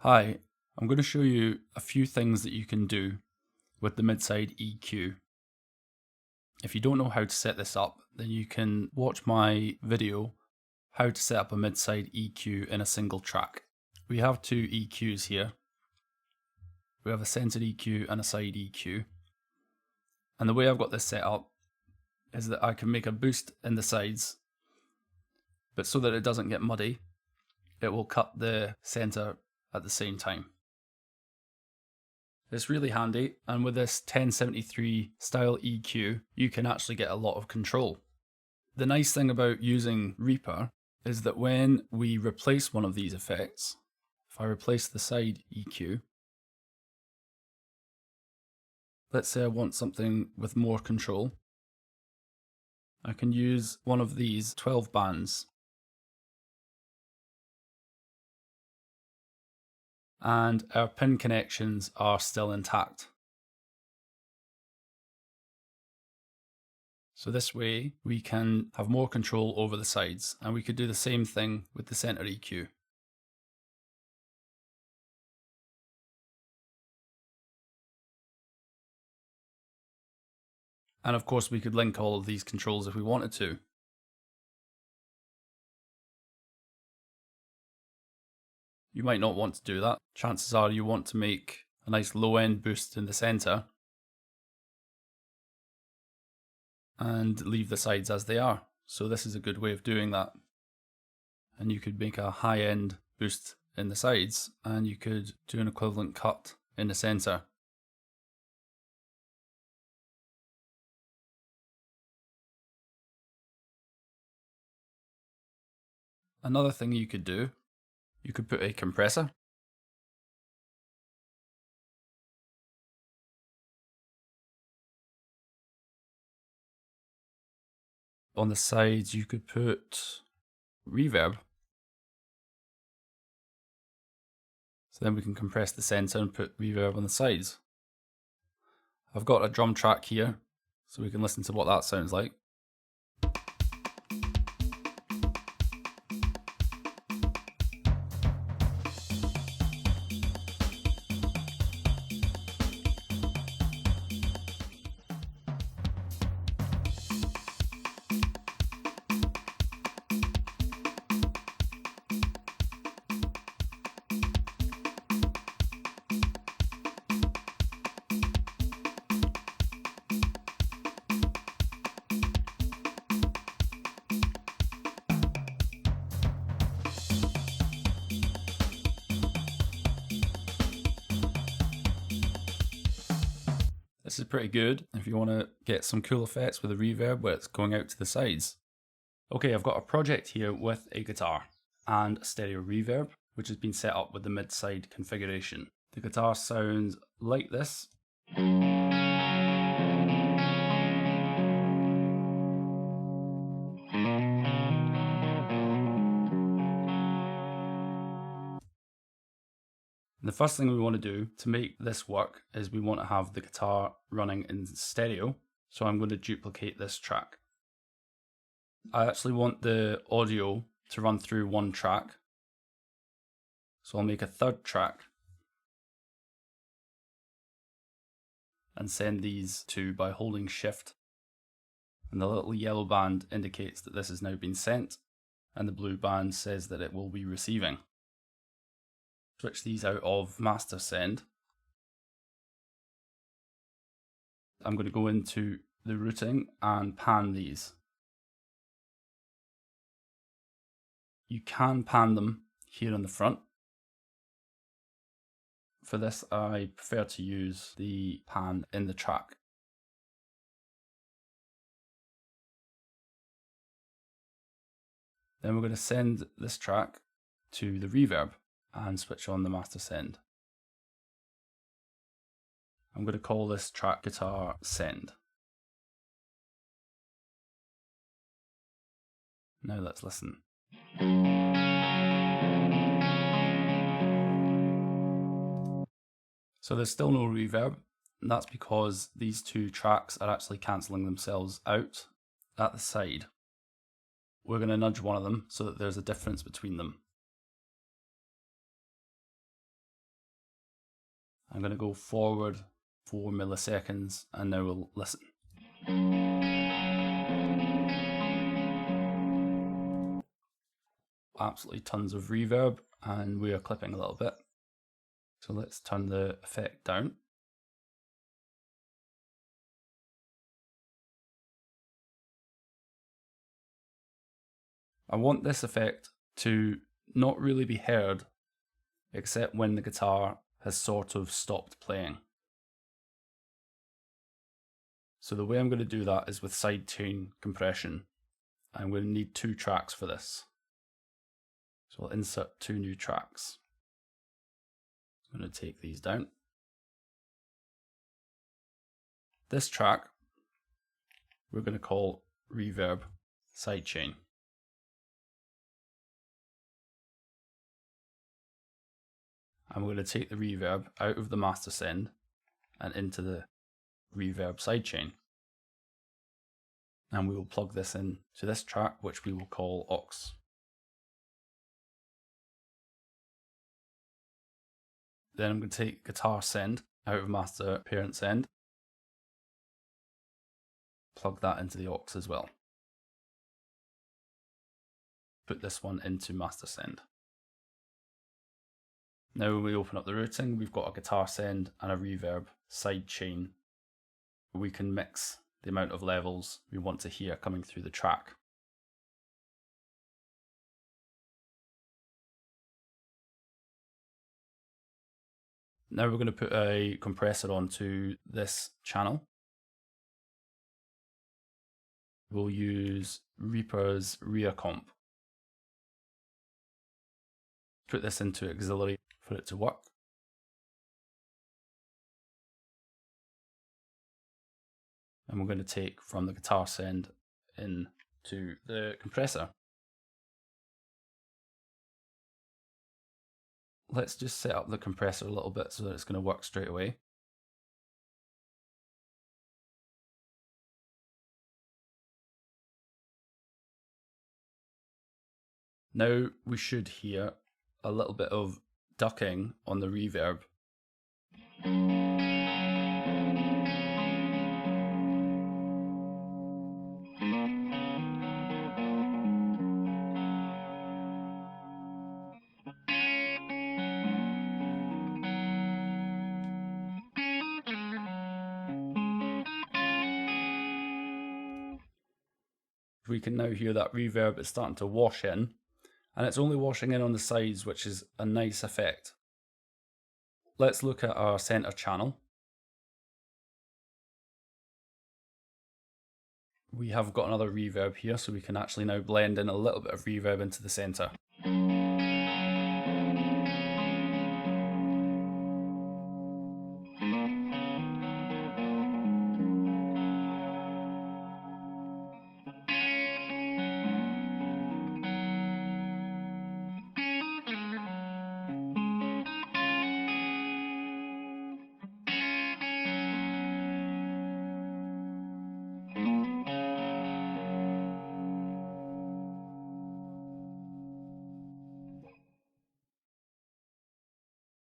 Hi, I'm going to show you a few things that you can do with the mid-side EQ. If you don't know how to set this up, then you can watch my video, how to set up a mid-side EQ in a single track. We have two EQs here. We have a center EQ and a side EQ. And the way I've got this set up is that I can make a boost in the sides, but so that it doesn't get muddy, it will cut the center at the same time. It's really handy, and with this 1073 style EQ, you can actually get a lot of control. The nice thing about using Reaper is that when we replace one of these effects, if I replace the side EQ, let's say I want something with more control, I can use one of these 12 bands. And our pin connections are still intact. So this way we can have more control over the sides, and we could do the same thing with the center EQ. And of course we could link all of these controls if we wanted to. You might not want to do that. Chances are you want to make a nice low end boost in the center and leave the sides as they are. So this is a good way of doing that. And you could make a high end boost in the sides, and you could do an equivalent cut in the center. Another thing you could do, you could put a compressor. On the sides you could put reverb. So then we can compress the center and put reverb on the sides. I've got a drum track here, so we can listen to what that sounds like. This is pretty good if you want to get some cool effects with a reverb where it's going out to the sides. Okay, I've got a project here with a guitar and a stereo reverb, which has been set up with the mid-side configuration. The guitar sounds like this. The first thing we want to do to make this work is we want to have the guitar running in stereo. So I'm going to duplicate this track. I actually want the audio to run through one track. So I'll make a third track and send these two by holding Shift. And the little yellow band indicates that this has now been sent, and the blue band says that it will be receiving. Switch these out of master send. I'm going to go into the routing and pan these. You can pan them here on the front. For this, I prefer to use the pan in the track. Then we're going to send this track to the reverb and switch on the master send. I'm going to call this track guitar send. Now let's listen. So there's still no reverb, and that's because these two tracks are actually cancelling themselves out at the side. We're going to nudge one of them so that there's a difference between them. I'm going to go forward 4 milliseconds and now we'll listen. Absolutely tons of reverb, and we are clipping a little bit. So let's turn the effect down. I want this effect to not really be heard except when the guitar has sort of stopped playing. So the way I'm going to do that is with sidechain compression. I'm going to need 2 tracks for this. So I'll insert 2 new tracks. I'm going to take these down. This track we're going to call Reverb Sidechain. And we're going to take the reverb out of the master send and into the reverb sidechain. And we will plug this in to this track, which we will call aux. Then I'm going to take guitar send out of master parent send, plug that into the aux as well. Put this one into master send. Now when we open up the routing, we've got a guitar send and a reverb sidechain. We can mix the amount of levels we want to hear coming through the track. Now we're going to put a compressor onto this channel. We'll use Reaper's Rear Comp. Put this into auxiliary for it to work. And we're going to take from the guitar send into the compressor. Let's just set up the compressor a little bit so that it's going to work straight away. Now we should hear a little bit of ducking on the reverb. We can now hear that reverb is starting to wash in, and it's only washing in on the sides, which is a nice effect. Let's look at our center channel. We have got another reverb here, so we can actually now blend in a little bit of reverb into the center.